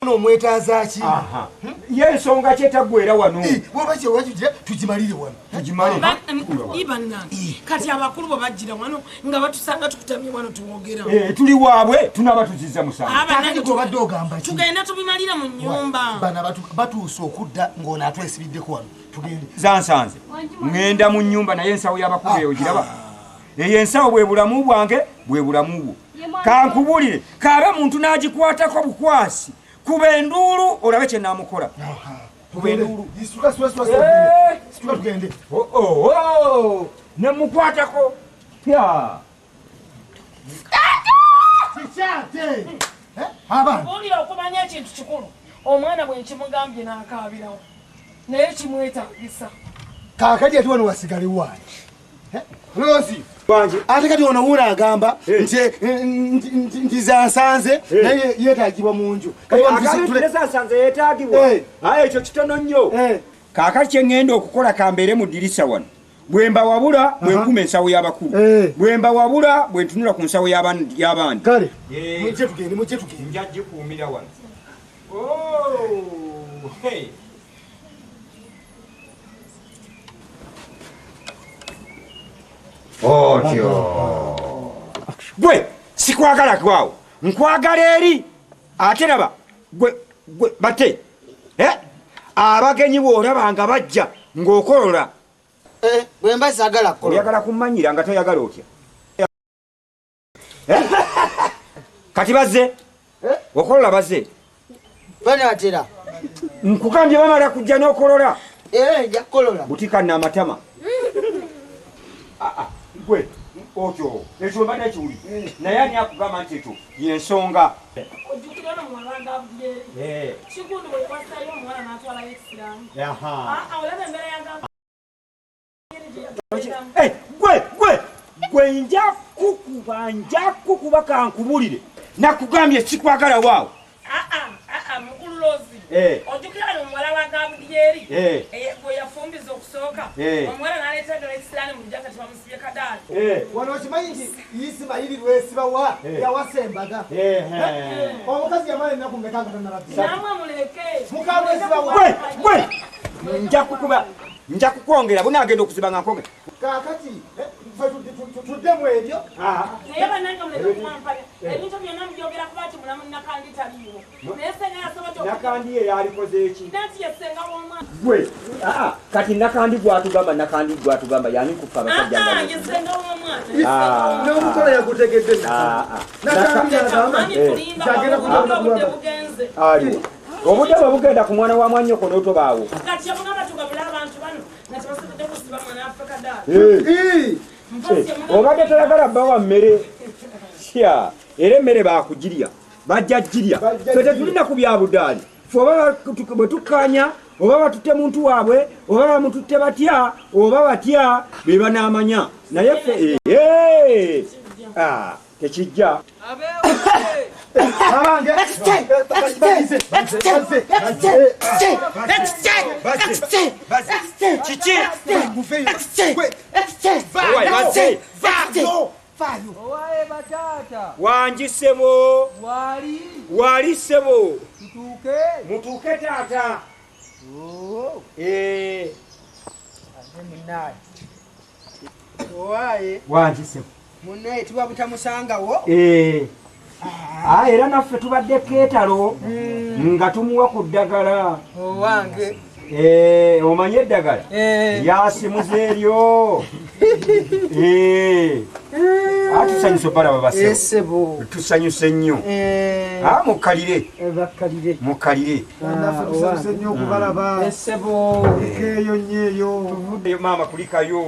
no mwetazachi yensonga kyetagwera wano wobache wajuje tujimalire wano tujimalire ibanna kati abakulu bo bajira wano nga batusanga tukutamye wano tuwogera tuli waabwe tunaba tuziza musanga kakati ko badogamba tugenda tubimalira mu nyumba bana batuusa okudda ng'ona atwesibiddeko wano tugende zansanze ngenda mu nyumba naye ensawo y'abakulu eyo giraba eyo ensawo bwe bulamu bwange bwe bulamu bwo kankubulire kabe muntu n'agikwatako bukwasi kuba enduulu olabe kye naamukola kuba enduulu tugende nemukwatako pya kikyate olira okumanya ekintu kikulu omwana bwe nkimugambye n'akaabirawo naye kimwetaagisa kakati ati wano wasigale wange Rosi ate kati ono wuuna agamba nti zansanze naye yeetaagibwa mu nju zansanze yeetaagibwa ekyo kitono nnyo kaakati kye ŋŋenda okukola kambeere mu ddirisa wano bwe mba wabula bwe nkuma ensawo y'abakulu bwe mba wabula bwe ntunula ku nsawo y'abandi kale mujje tugende nja gikuumira wano otyo gwe sikwagala kwawo nkwagala eri ate raba gwe bate abagenyi bw'olaba nga bajja ng'okolola bwe mba saagala kukola oyagala kummanyira nga toyagala otya kati bazze okolola bazze banaatera nkugambye bamala kujja n'okolola nja kukolola butika n'amatama gwe otyo ekyo mba nekiwuli naye ani akugamba nti ekyo yensonga ojjukira no muwalanga abudde kikundu bwe wasayo omuwala n'atwalayo ekisiramu olaba embeera yagamba gwe nja kukuba kankubulire nakugambye sikwagala waawo mukulu Lozi ojjukira no muwala wa Gabudyeri gwe yafumbiza okusooka omuwala n'aleeta ddala ekisiraani mu jjakati bamusibye kadaali wano okimanyi nti Isimayiri lwesibawa yawasembaga omukazi yamala ennaku mmeka nga tannabadde namwe muleke muka lwesibawa nja kukwongera bunaagenda okuziba nga nkongera kakati tuddemu ebyo naye bannange muleke okumampale ebintu byonna mubyogera kuba ti mulamu nakandi taliiwo naye senga yasobola nakandi ye yalikoze eki nanti yesenga w'omwana gwe kati nakandi gwatugamba yani kufa abasajja yesenga w'omwana n'omukola yagutegedde nakandi agamba kyagenda obudde bugenze aliwo obudde bwe bugenda ku mwana wa mwannyoko n'otobaawo kati yamugamba tugabula abantu bano nati basobodde kusiba mwana afeka daali obadde toyagala bbawa mmere sya era emmere baakugirya bajja girya fe tetulina ku bya budaali fe oba bwe tukkanya oba batutte muntu waabwe oba bamututte batya oba batya be banaamanya naye ffe tekijja wangi ssebo wali ssebo mutuuke taata wangi ssebo munnaye tuba butamusangawo era naffe tubadde keetalo nga tumuwa ku ddagala owange omanye eddagala lyasimuza eryo tusanyuse obalaba basebo tusanyuse nnyo mukalire ekeeyo nnyo eyo tuvuddeyo maama kulikayo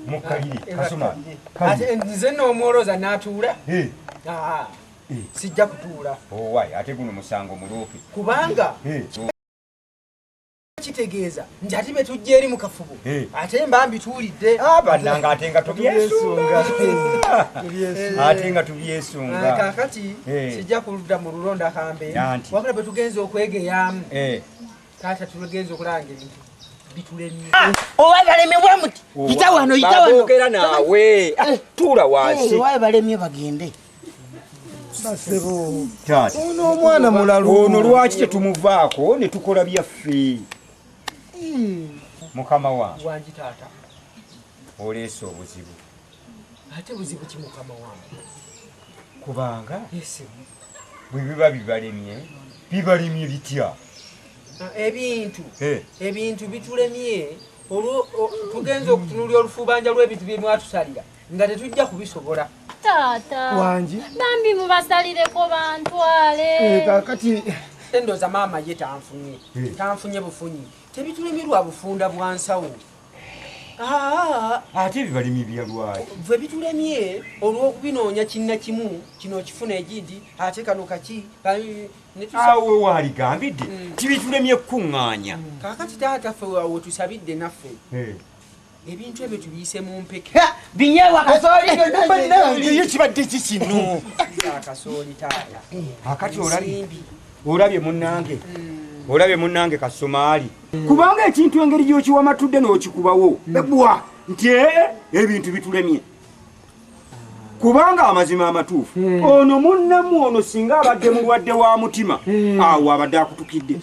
mukalire kasoma ate nze n'omwoloza n'atuula sijja kutuula owaayi ate guno musango muloope kubanga kitegeeza nti ate be tujja eri mu kafubo ate mba mbituulidde bannanga ate nga tubyesunga kaakati sijja kuludda mu lulondo akambeera wabula bwe tugenza okwegeyaamu taata tugenza okulanga ebintu bitulemye owaye balemye bwe muti yita wano boogera naawe tuula wansi owaye balemye bagende Basebo. Tata. Ono mwana mulalu. Ono lwaki tetumuvaako ne tukola byaffe. Mukama wange. Wangi tata. Oleese obuzibu. Ate buzibu ki mukama wange? Kubanga Yes. bwe biba bibalemye bitya? Ebintu bitulemye olwo tugenze okutunulya olufubanja lw'ebintu bye mwatusalira nga tetujja kubisobola. Tata. Wangi. Bambi mubasalireko bantwale. Kakati Endoza maama ye tanfunye bufunyi. Tebitulemirwa bufunda bwa nsawo. Ate bibalemye bya lwaki? Bwe bitulemye olw'okubinoonya kinna kimu kino kifuna egindi ate kano kaki awe waligambidde tibitulemye kuŋŋaanya. Kaakati taata ffe we tusabidde naffe ebintu ebyo tubiyise mu mpeke binyewa kasooli yo kibadde kikino. Akasooli taata Akati olabye munnange Kasumaali. Kubanga ekintu engeri gy'okiwamatudde n'okikubawo ebwa nti ebintu bitulemye. Kubanga amazima amatuufu ono munnamu ono singa abadde mulwadde wa mutima awo abadde akutukidde.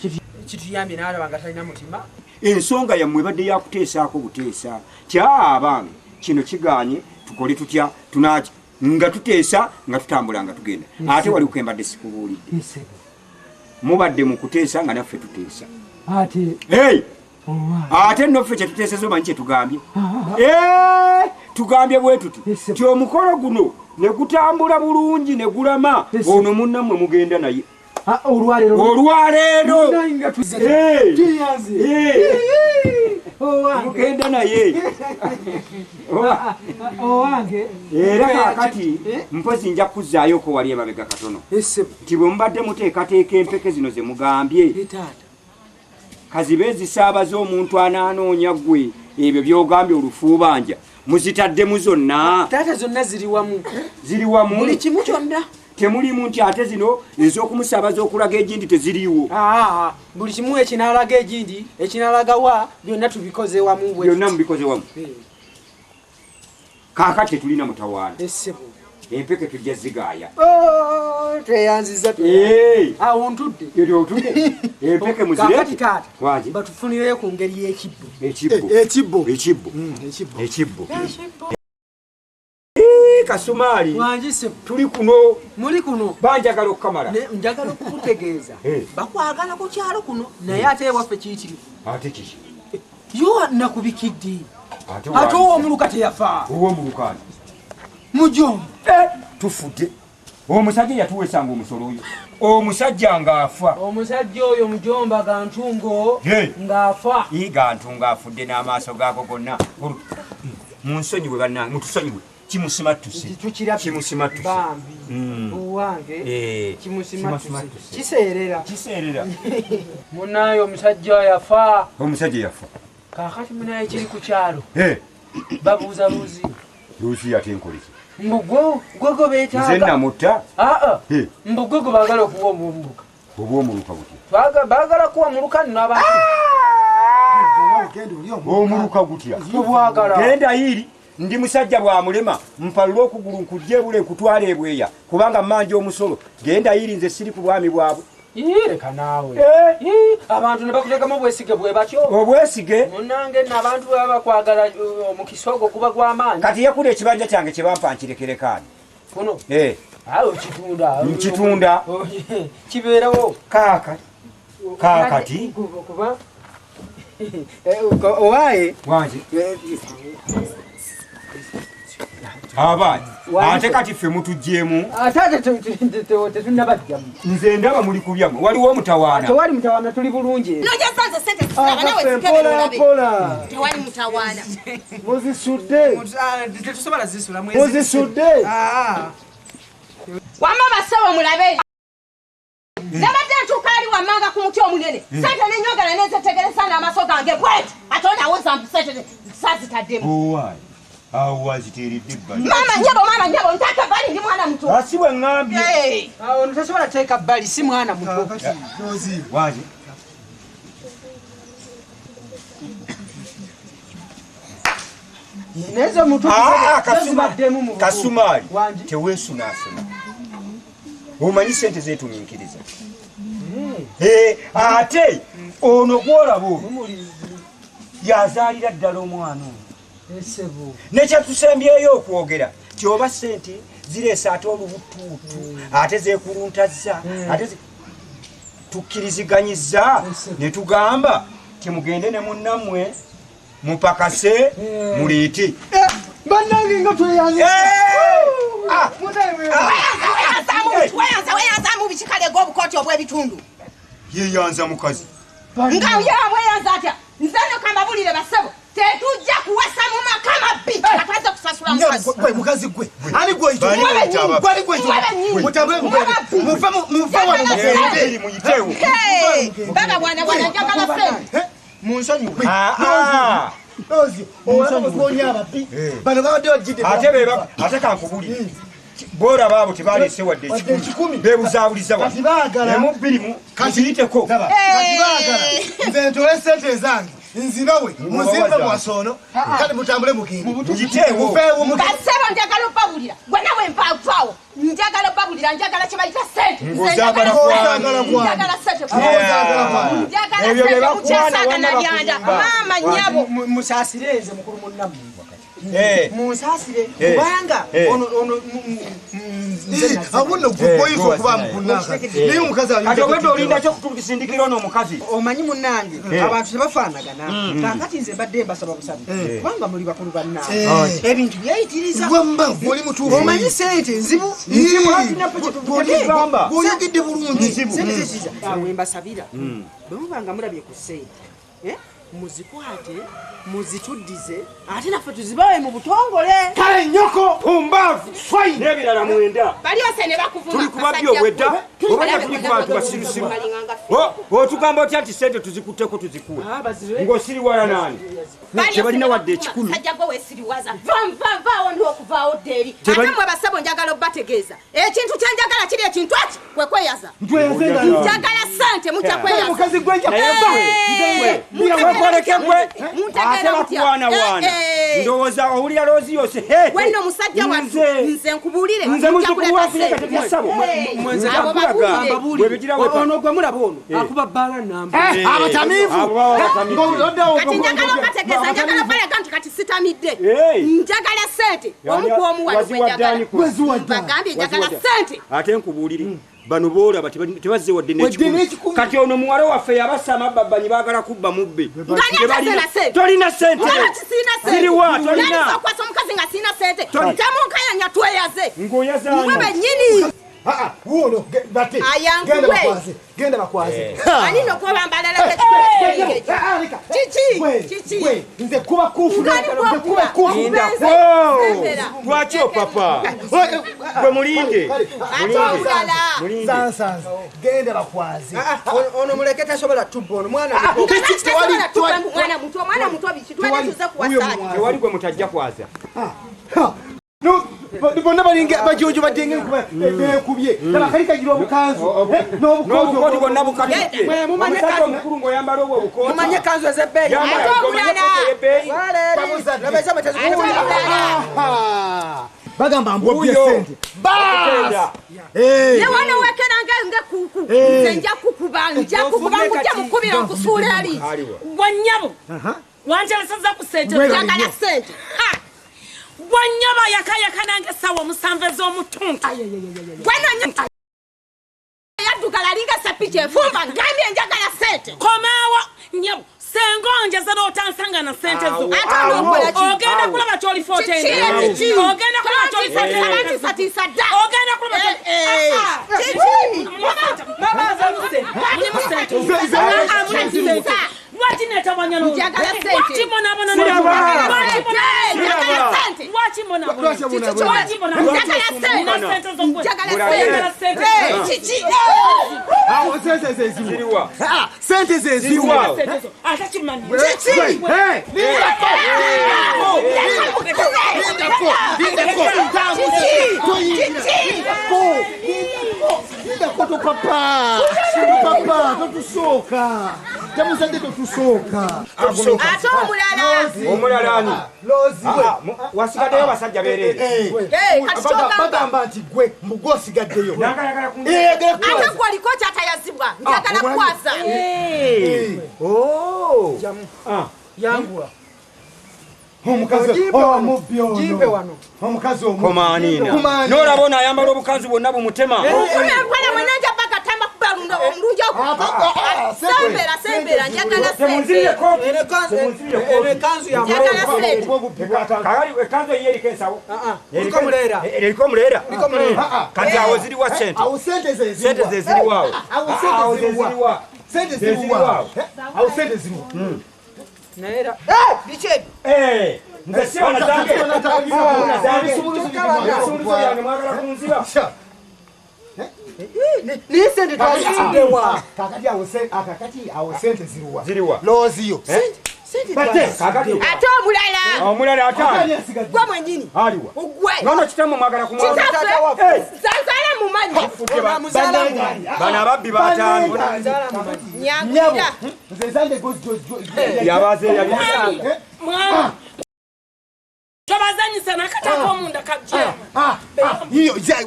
kituyambye n'alaba nga talina mutima. Ensonga yammwe badde yakuteesaako buteesa kyabange kino kiganye tukole tutya tunaki nga tuteesa nga tutambula nga tugenda ate wali kwembadde sikubuulidde mubadde mu kuteesa nga naffe tuteesa ate nno ffe kyetuteeseza omanyi kyetugambye tugambye bwe tuti ti omukolo guno ne gutambula bulungi ne gulama ono munnammwe mugenda naye olwaleero mugenda naye era kakati mpozi nja kuzzaayooko wali emabega katono nti bwe mubadde muteekateeka empeke zino ze mugambye kazibe ezisaabaza omuntu anaanoonya ggwe ebyo by'ogambye olufuubanja muzitaddemu zonna. Taata zonna ziri wamu buli kimu kyonna. Temulimu nti ate zino ez'okumusaabaza okulaga egindi teziriiwo. Buli kimu ekinaalaga egindi ekinalaga wa byonna tubikoze wamu. Byonna mubikoze wamu. Kaakati tetulina mutawaana. Empeke tujja zigaaya. Tweyanziza awo ntudde. Empeke muzire. Kaakati taata batufunireyo ku ngeri y'ekibbo. Kasumaali wanjise tuli kuno muli kuno banjagala okukamala njagala okukutegeeza bakwagala ku kyalo kuno naye ate ewaffe kiyitirivu ate kiki yo nakubikidde ate omuluka teyafa ow'omulukaani mujomba tufudde omusajja yatuweesanga omusolo oyo omusajja ng'afa omusajja oyo mujomba gantungo ng'afa gantungo afudde n'amaaso gaako gonna munsonyiwe bannange mutusonyiwe kimusimattuse owange kiseerera munaye omusajja yafa kaakati munaye kiri ku kyalo babuuza luuzi ate nkoleki mbugwego beetaaga nze namutta mbugwego baagala okuwa omuluka obw'omuluka butya baagala kuwa muluka nno abantu omuluka gutya genda iri ndi musajja bwamulema mpalula okugulu nkujjebule nkutwala ebweya kubanga mmanja omusolo genda iri nze siri ku bwami bwabwe leka naawe abantu ne bakuteekamu obwesige bwe batyo obwesige munange nno abantu bwe baba bakwagala omukisa ogwo kuba gw'amaanyi kati yekula ekibanja kyange kye bampa nkirekerekaani kuno nkitunda kibeerawo kaakati kuba owaaye wange abaani ate kati ffe mutuggyemu ate tetunnabajjamu nze ndaba muli kubyamu waliwo omutawaana tewali mutawaana tuli bulungi tetusobola zisula wama basawo mulabe nabadde ntukaali wammanga ku muti omunene sente nenyogala nezetegeresa n'amaaso gange bweti ate onawoza sente sazitaddemu awo waziteeredde ebbali mama nyabo ntaka bali ndi mwana muto asi bwe ŋŋambye awo ntasobola teeka bbali si mwana muto wange nezo muto Kasumaali teweesunaasuna omanyi sente zetuminkiriza ate ono gwolabo yazaalira ddala omwana ono nekyetusembyeyo okwogera kyoba sente zireesa ate olubutuutu ate zekuluntaza ate tukkiriziganyiza ne tugamba timugende ne munnammwe mupakase muleete bannange nga tweyanze weyanza mu bikikale g'obukooti obw'ebitundu yeyanza mukazi nga weyanza atya nzeno kamabulire basebo tetujja kuwasa mu maka mabbi atwaze kusasula mukazi mukazi gwe ani gwali mutambule muve wano muyiteewo baba bwana njagala sente munsonyiwe owaonya ababbi bano babadde bajjidde ate kankubulire bora baabo tebaleese wadde ekikumi beebuzaabuliza emu bbirimu kiyiteko kati baagala nze ntole sente zange nzinowe muzimbe mwasono kale mutambule mugiteewo kasebo njagala obbabulira gwe nawe mpaawo njagala obbabulira njagala kye bayita sente ebyo bye bakwana nabyanda maama nyabo musasirenze mukulu munnamu munsasire kubanga abuno gwekoyinza okuba mukunaka naye omukazi kati obwedde olinda kyokutukisindikira ono omukazi omanyi munnange abantu tebafaanagana kakati nze mbadde mbasaba busabi kubanga muli bakulu bannange ebintu byayitiriza oli mutuufu omanyi sente nzibu oyogedde bulungi sente wembasabira bwe mubanga mulabye ku sente muzikwate muzituddize ate naffe tuzibawe mu butongole kale nyoko pumbaavu swai n'ebirala mwenda baliose ne bakuvuma tuli kubabbi obwedda obadde tuli ku bantu basirusiru otugamba otya nti sente tuzikutteko tuzikuwe ng'osiriwala naani tebalina wadde ekikulu sajja gwe weesiriwaza vaawo ndi okuvaawo ddeeri ate mwe basebo njagala obbategeeza ekintu kyenjagala kiri ekintu aki kwe kweyaza njagala sente mutya kweyaza mukazi gwenja wekoleke gwe ate bakuwaanawaana ndowooza owulira loozi yose wenno musajja wattu nze nkubuulire nze muzikulwafirekatebyassabo ono gwe mulaba ono akuba bbala namba abatamiivu kati njagala obategeeza njagala balaga nti kati sitamidde njagala sente omukuw'omuwalibagambye njagala sente ate nkubuulire bano boolaba tebazze wadde n'ekikulu kati ono muwala waffe yabassa amababbanyi baagala kubba mubbe tolina sente ziriwa tolina omukazi nga sirina sente temunkayanya tweyaze ng'oyazaani mwe bennyini wuuno bate genda bakwaze ani nokuba mbalala kiki nze kuba kufu lwaki opapa gwe mulinde zansanze genda bakwaze ono muleke tasobola tubba ono mwana muto biki twenetuze kuwasaaki tewali gwe mutajja kwaza bonna balinga bajojo badenge ekubye abakali kagira obukanzu n'obukooti bwonna bukatudde omukulu ng'oyambala obwo obukooti mumanye kanzu ez'ebbeeyi bagamba mbobye sente newana wekeranga ngekuku nze nja kukuba nkujja mukubira nkusuula eri gwanyabo wanjalasaza ku sente njagala sente gwanyaba yakayaka nange sawa musanvu ez'omutuntu yaddugala linga sepiki enfumba ngambye njagala sente komawo nyabo sengonjeza n'otansanga na sente zo ogenda kulaba kyoli 14 ogenda kulaba kyoli 14 dda ogenda kulaba kyoli Wati neta wanyano. Njagala sente. Wati mona bona no. Njagala sente. Wati mona bona. Wati mona. Njagala sente. Njagala sente. Chichi. sente zeziwa. Ziriwa. Sente zeziwa. Atakimanyi. Papa, totusoka. Tamusande totusoka. Ate omulala. Omulalani. Lozi. Wasigaddeyo basajja beerere. Bagamba nti gwe mbugosigaddeyo. Yagala kunzi. Ate gwaliko kyatayazibwa. Njagala kukwasa. Oh. Yangula. Omukazi omubyo. Jimbe wano. Omukazi omubyo. Komanina. Norabona ayambala obukanzu bonna bumutema. Kuna mwenanja paka tamba kubalunda omulungi sembera njagala Temunziriye kopi. Ene kanzu ya njagala sente. Kali ekanzu yeriko ensawo. Eriko mulera. Eriko mulera. Kati awo ziri wa sente. Awo sente zeziwa. Sente zeziri waawo. Awo sente zeziwa. Sente zeziwa. Awo sente zeziwa. Naera. Biche. Nze sibona zange. Zange sumuluzo yange mwagala kunziba. Ni sente twazidewa. Kakati awo sente ziruwa. Ziriwa. Loziyo. Bate kakati. Ate omulala. Omulala atali. Gwe mwenyini. Aliwa. Ogwe. Nono kitamu mwagala kumwagala. Zanzala mumanyi. Bana ababbi bataano. Nyangula. Nze zange gozi. Yabaze yali. Mwana. Tobazanyisa nakatako omunda kabjema. Hiyo jaze.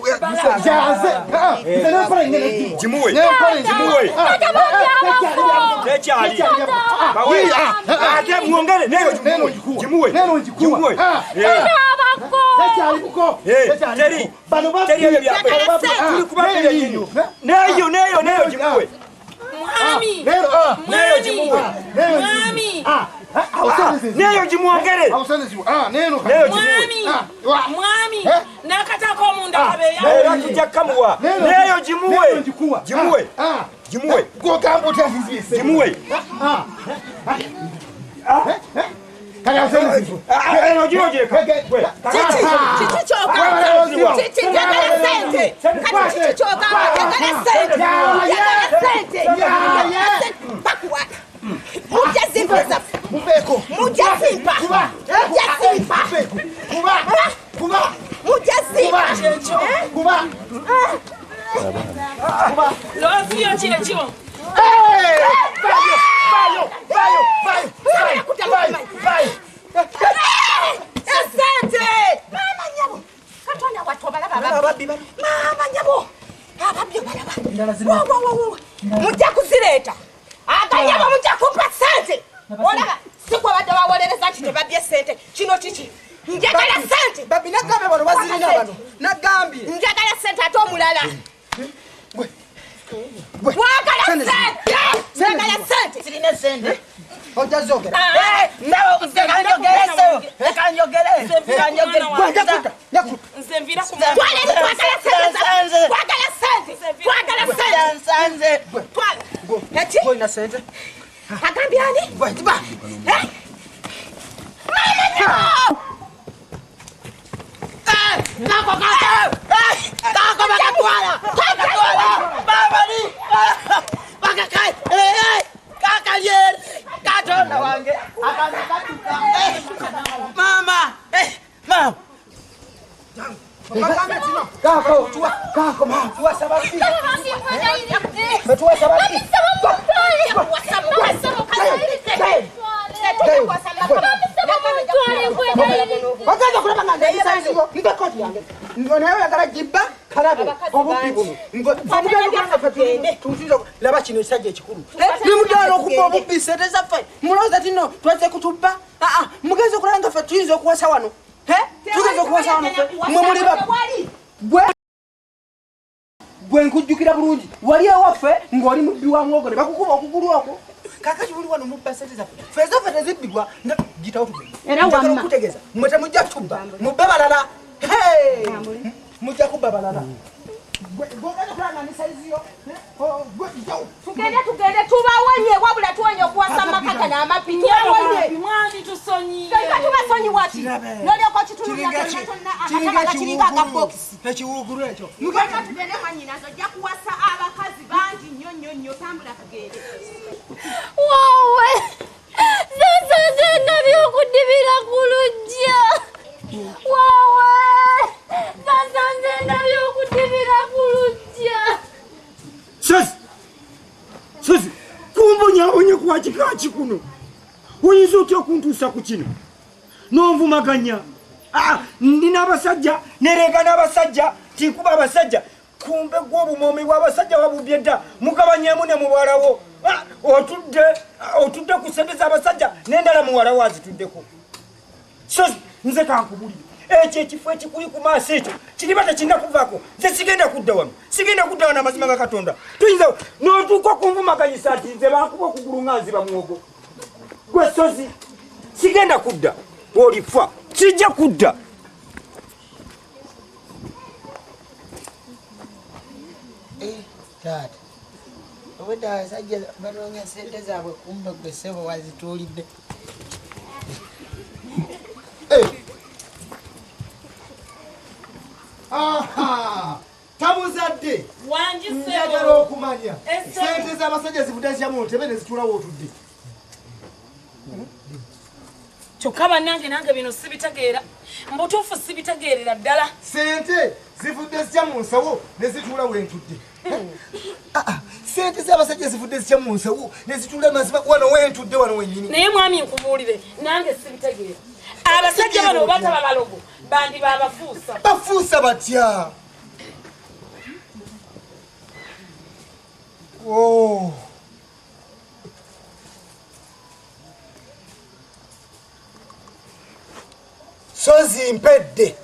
Nze nafala ngene Jimuwe. Jimuwe. Tekyali. Bawe. Ate muongere neyo jimuwe. Neno njikuwe. Tekyali buko. Teri. Bano Teri ebyo bya. Tuli kubabira yinyo. Neyo jimuwe. Mwami. Neyo jimuwe. Mwami. Neyo jimuongere. Neno Mwami. Mwami. Nakatako omunda kabeya. Era tujja kamuwa. Neyo jimuwe. Jimuwe. Jimuwe. Gogamba otazizi. Jimuwe. Kali awusendeziwa. Eno jiroje kwe. Chichi choka. Chichi njagala sente. Kati chichi choka. Njagala sente. Pakuwa. Muja zimpa zafu. Mubeko. Muja zimpa. Kuba. Muja zimpa. Kuba. Loziyo chirechiwo. Asante. Mama nyabo. Katonda watu balaba babbi. Mama nyabo. Ababbi balaba. Mujja kuzireta. Aganyabo mujja kumpa sente. Olaba sikwa badde bawolereza kiti babye sente. Kino kiki? Njagala sente. Babbi nagambe bano bazirina bano. Nagambye. Njagala sente ate omulala. Wagala sente. Njagala sente. Sirina sente. Ojazogera. Nawe usekanyogereso. Ekanyogereso. Nze nvira ku Twale twagala sente. Twagala sente. Twagala sente. Twale. Eti? Boina sente. Agambye ani? Bwetiba. Kako bakatwala. Baba ni. Bakakai. Kakalier. Katonda wange. Akandikatuka. Mama. Mama. Kako mama. Tuwa sababu. Tuwa sababu. Wakaza kulaba ngande isanzigo ngakoti yange ngone yawe yakala jibba kalabe obubi buno ngomugalo kwanga fatende tutuzo laba kino sajja ekikulu nimudalo okuba obubi sente zaffe muloza tino twaze kutubba mugezo kulanga ffe tuyinza okuwasa wano tugeze okuwasa wano mwe muli gwe nkujjukira bulungi wali ewaffe ng'oli mubbi wa mwogole bakukuba okugulu okwo kakati buli wano mubba sente zaffe ffe zaffe tezibbibwa nga gitawo tugenda era wamma okutegeeza mmwe temujja tubba mubbe balala mujja kubba balala gwogenda kulanga saiziyo tugende tubawonye wabula tuwonye okuwasa amakaka n'amapiki mwami tusonyiye. tubasonyiwa ki nolyoka kiringa akabokisi ekiwugulu ekyo tugende mwanyinazo ojja kuwasa abakazi bangi nnyo wakikachi kuno oyinza otya okuntuusa ku kino n'onvumaganya ndina abasajja nereega n'abasajja tinkuba abasajja kumbe gw'obumomi bw'abasajja babubye dda mugabanyemu ne muwalawo otudde ku ssente z'abasajja n'endala muwalawo azituddeko so nze kankubulire ekyo ekifo ekikuli ku maaso ekyo kiriba tekirina kuvaako nze sigenda kudda wano amazima ga Katonda tuyinza n'otuuka okunvumaganyisa ati nze bankuba okugulu nga nziba muwogo gwe sozi sigenda kudda olifa sijja kudda taata obwedda abasajja banoonya sente zaabwe kumbe gwe ssebo wazituulidde tabuzadde njagala okumanya sente z'abasajja zivudde zyamu otebe ne zituulawo otudde kyokka bannange nange bino sibitegeera mbutuufu sibitegeerera ddala sente zivudde zitya mu nsawo ne zituulawo entudde sente z'abasajja zivudde zitya mu nsawo ne zituula mazima wano wentudde wano wennyini naye mwami nkubuulire nange sibitegeera abasajja bano obataba balogo bandi babafuusa bafuusa batya sozi mpedde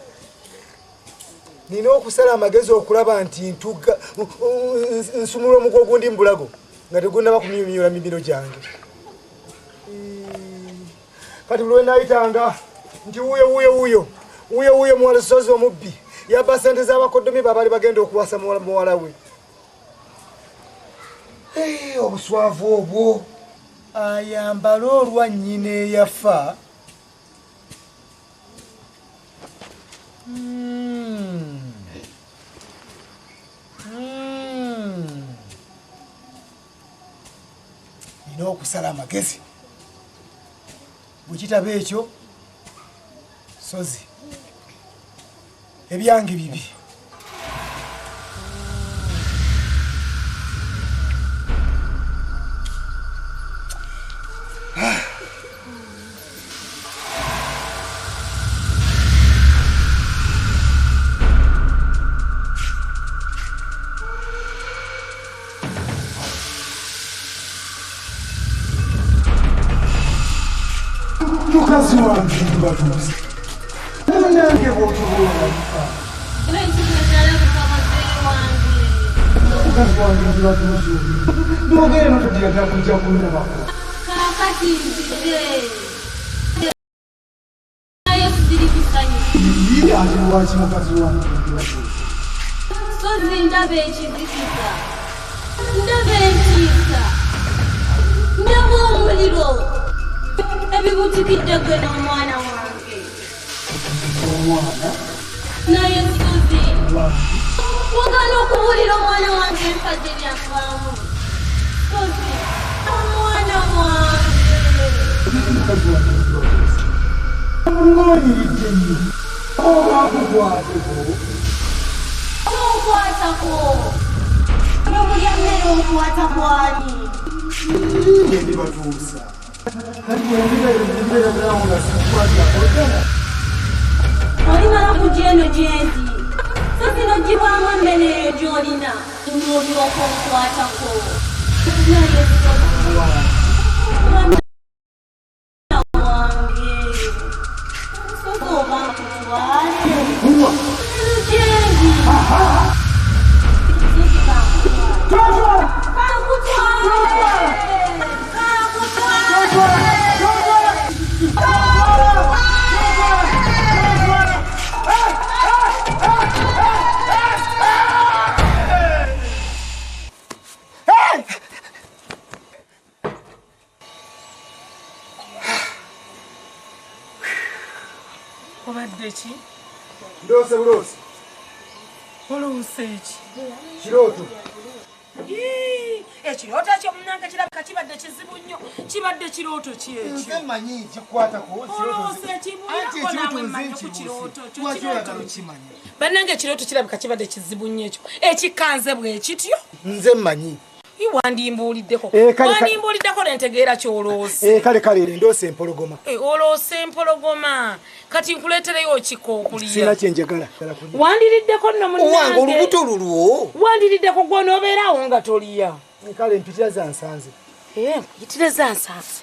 nina okusala amagezi okulaba nti ntuga nsumula omugo ogundi mbulago nga tegunnaba kumyumyula mibiro gyange kati buli wenayitanga nti wuyo muwala sozi omubbi yabba sente z'abakoddomi babaali bagenda okuwasa muwala we obuswavu obwo ayambala olwa nnyina eyafa nina okusala amagezi bwekitaba ekyo sozi ebyange bibi mukazi wange ndibatuusa nange bwotubula mukazi wange ndibatuusa nogere notugenda kujja kundabako kakati nzire naye sirikisanye ate lwaki mukazi wange ndibatuusa sozi ndaba ekizikisa ndaba enkiisa ndaba omuliro ebibutikidde gwe n'omwana wange omwana naye sozi wagala okubuulira omwana wange empade lyavaamu sozi omwana wange mukazi wange ndibatuusa ngoonyiridde nnyo obakukwateko onkwatako nobulya mmere onkwata kwani ndibatuusa olimala kujja eno gyendi sozi nogibwamu emmere eyo gy'olina ng'olyoka onkwatako naye mwana wange sozi oba nkutwale eno gyendi sozi kankutwale obadde ki ndoose buloosi oloose eki kirooto ekirooto ekyo munange kirabika kibadde kizibu nnyo kibadde kirooto ki ekyo nze manyi kikwatako oloose ekibulako nawe manyi ku kirooto kyo bannange ekirooto kirabika kibadde kizibu nnyo ekyo ekikanze bwe kityo nze manyi Iwandimbuliddeko. kale. Wandimbuliddeko nentegeera ky'oloose. Kale ndoose empologoma. Oloose empologoma. Kati nkuleetereyo kiko okuliya. Sina kyenjagala. Wandiriddeko nno munnange. Owange olubuto lulwo. Wandiriddeko gw'onoobeerawo nga toliya. Kale mpitira za nsanze. Mpitira za nsanze.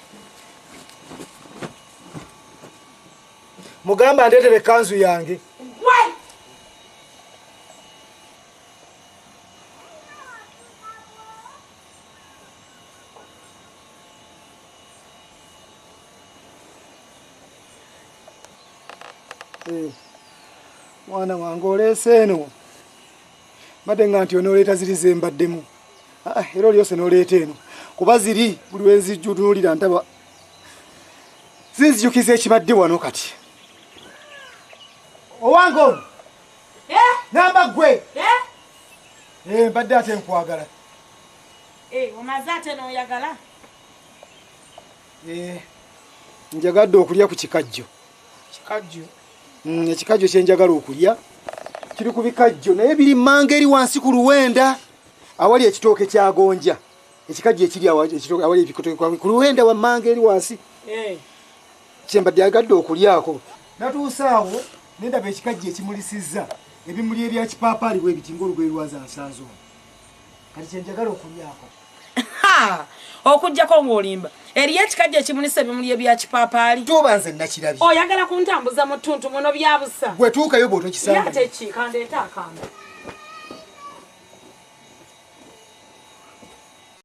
Mugamba ndeetere kanzu yange. Mwana wange oleese eno. Mbadde nga nti onooleeta ziri ze mbaddemu. Era olyose nooleeta eno. Kuba ziri buli we nzijjutunuulira ntaba. Zinzijukiza ekibadde wano kati. Owange ono. Namba ggwe. Mbadde ate nkwagala. Omaze ate n'oyagala? Njagadde okulya ku kikajjo. Kikajjo? Ekikajjo kyenjagala okulya kiri ku bikajjo naye biri mmanga eri wansi ku luwenda awali ekitooke kya gonja. Ekikajjo ekiri awali ebitooke ku luwenda wammanga eri wansi. Kyembadde agadde okulyako. Natuuse awo nendaba ekikajjo ekimulisizza ebimuli ebya kipaapaali bwe biti ng'olugoye lwaza nsanze ono. Kati kyenjagala okulyako. Okujjako ng'olimba. Eriyo ekikajjo ekimulisa ebimuli ebya kipaapaali. Tuba nze nakirabye. Oyagala kuntambuza mu ttuntu muno byabusa. Gwe tuukayo bw'otokisanga. Yate ki kandeeta akanda.